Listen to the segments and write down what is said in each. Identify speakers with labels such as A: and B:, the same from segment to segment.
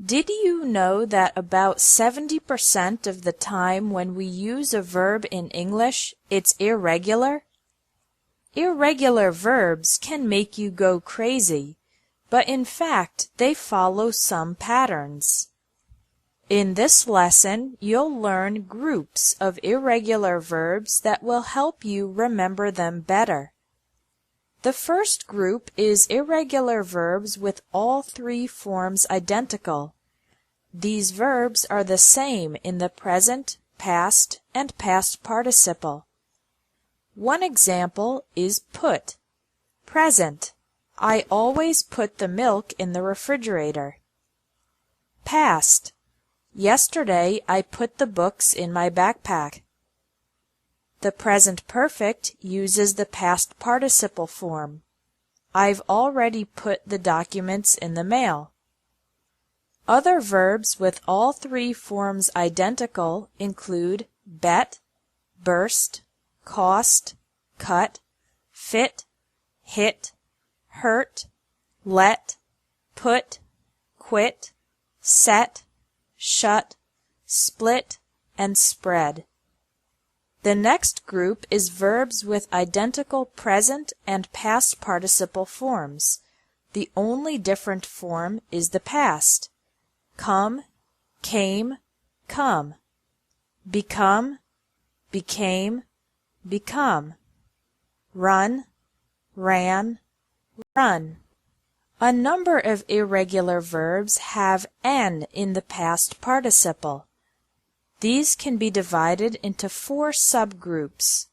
A: Did you know that about 70% of the time when we use a verb in English, it's irregular? Irregular verbs can make you go crazy, but in fact, they follow some patterns. In this lesson, you'll learn groups of irregular verbs that will help you remember them better. The first group is irregular verbs with all three forms identical. These verbs are the same in the present, past, and past participle. One example is put. Present. I always put the milk in the refrigerator. Past. Yesterday I put the books in my backpack. The present perfect uses the past participle form. I've already put the documents in the mail. Other verbs with all three forms identical include bet, burst, cost, cut, fit, hit, hurt, let, put, quit, set, shut, split, and spread. The next group is verbs with identical present and past participle forms. The only different form is the past. Come, came, come. Become, became, become. Run, ran, run. A number of irregular verbs have N in the past participle. These can be divided into 4 subgroups,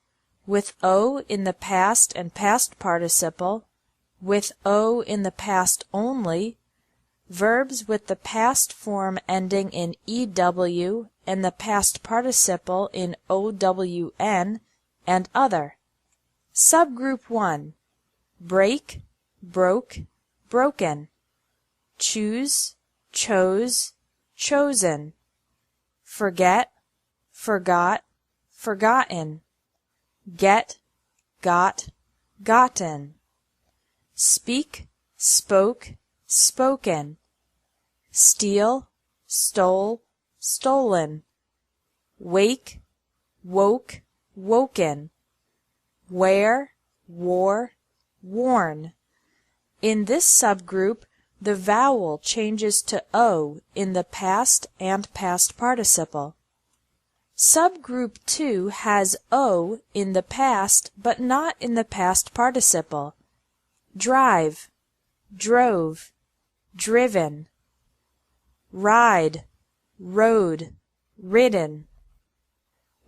A: with O in the past and past participle, with O in the past only, verbs with the past form ending in EW and the past participle in OWN, and other. Subgroup 1. Break, broke, broken. Choose, chose, chosen. Forget, forgot, forgotten. Get, got, gotten. Speak, spoke, spoken. Steal, stole, stolen. Wake, woke, woken. Wear, wore, worn. In this subgroup, the vowel changes to O in the past and past participle. Subgroup 2 has O in the past but not in the past participle. Drive, drove, driven. Ride, rode, ridden.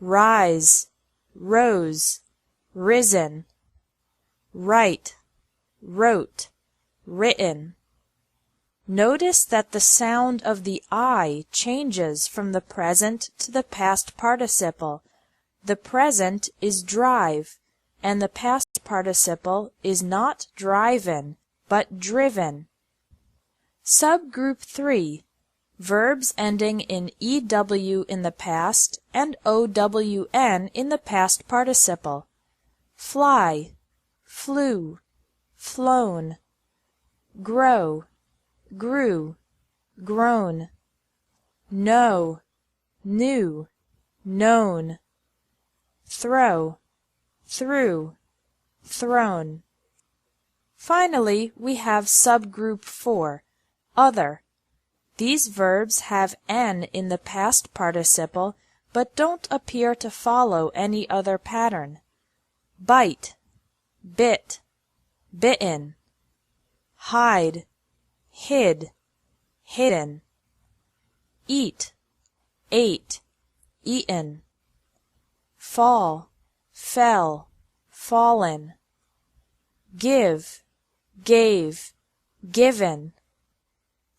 A: Rise, rose, risen. Write, wrote, written. Notice that the sound of the I changes from the present to the past participle. The present is drive, and the past participle is not driven, but driven. Subgroup 3. Verbs ending in EW in the past and OWN in the past participle. Fly, flew, flown. Grow, grew, grown. Know, knew, known. Throw, threw, thrown. Finally, we have subgroup 4, other. These verbs have N in the past participle, but don't appear to follow any other pattern. Bite, bit, bitten. Hide, hid, hidden. Eat, ate, eaten. Fall, fell, fallen. Give, gave, given.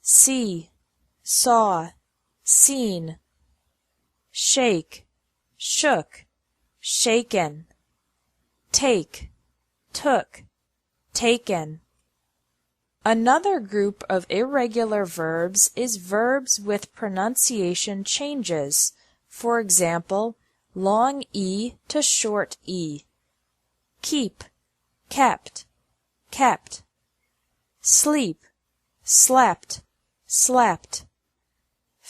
A: See, saw, seen. Shake, shook, shaken. Take, took, taken. Another group of irregular verbs is verbs with pronunciation changes. For example, long E to short E. Keep, kept, kept. Sleep, slept, slept.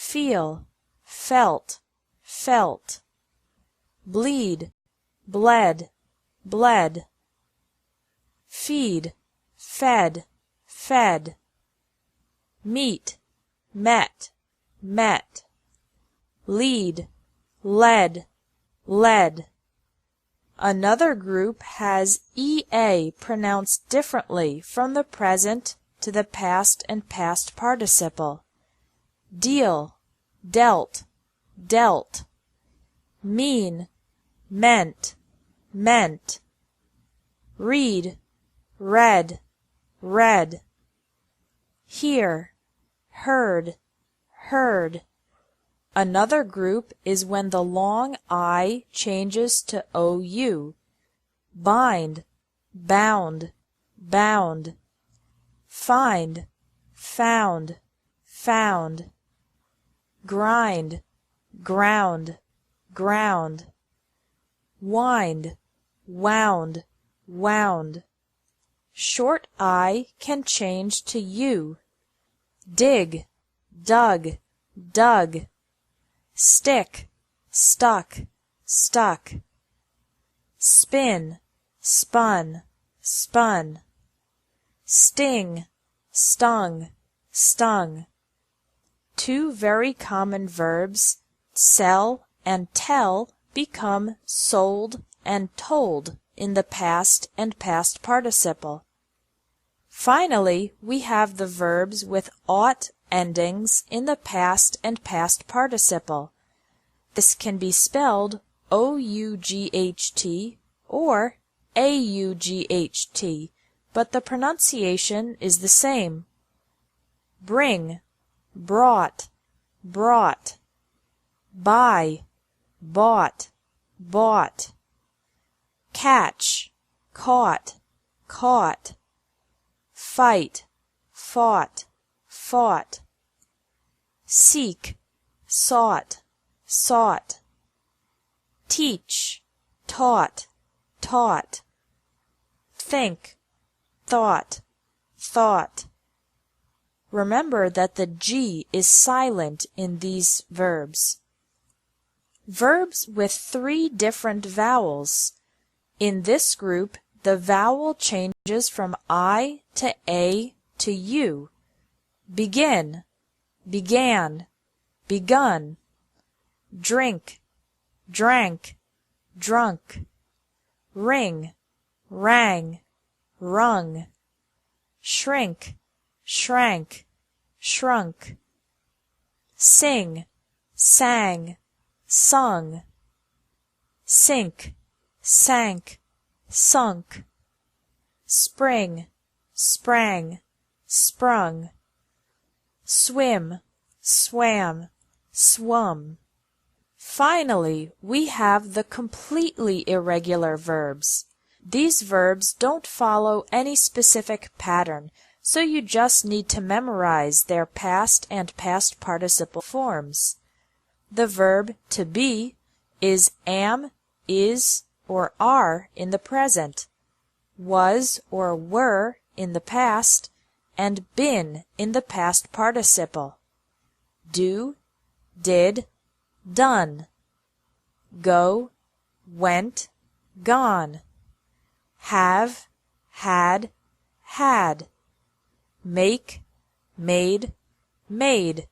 A: feel, felt, felt. Bleed, bled, bled. Feed, fed, fed. Meet, met, met. Lead, led, led. Another group has EA pronounced differently from the present to the past and past participle. Deal, dealt, dealt. Mean, meant, meant. Read, read, read. Hear, heard, heard. Another group is when the long I changes to OU. Bind, bound, bound. Find, found, found. Grind, ground, ground. Wind, wound, wound. Short I can change to U. Dig, dug, dug. Stick, stuck, stuck. Spin, spun, spun. Sting, stung, stung. Two very common verbs, sell and tell, become sold and told in the past and past participle. Finally, we have the verbs with ought endings in the past and past participle. This can be spelled O-U-G-H-T or A-U-G-H-T, but the pronunciation is the same. Bring, brought, brought. Buy, bought, bought. Catch, caught, caught. Fight, fought, fought. Seek, sought, sought. Teach, taught, taught. Think, thought, thought. Remember that the G is silent in these verbs. Verbs with 3 different vowels. In this group, the vowel changes from I to A to U. Begin, began, begun. Drink, drank, drunk. Ring, rang, rung. Shrink, shrank, shrunk. Sing, sang, sung. Sink, sank, sunk. Spring, sprang, sprung. Swim, swam, swum. Finally, we have the completely irregular verbs. These verbs don't follow any specific pattern, so you just need to memorize their past and past participle forms. The verb to be is am, is, or are in the present, was or were in the past, and been in the past participle. Do, did, done. Go, went, gone. Have, had, had. Make, made, made.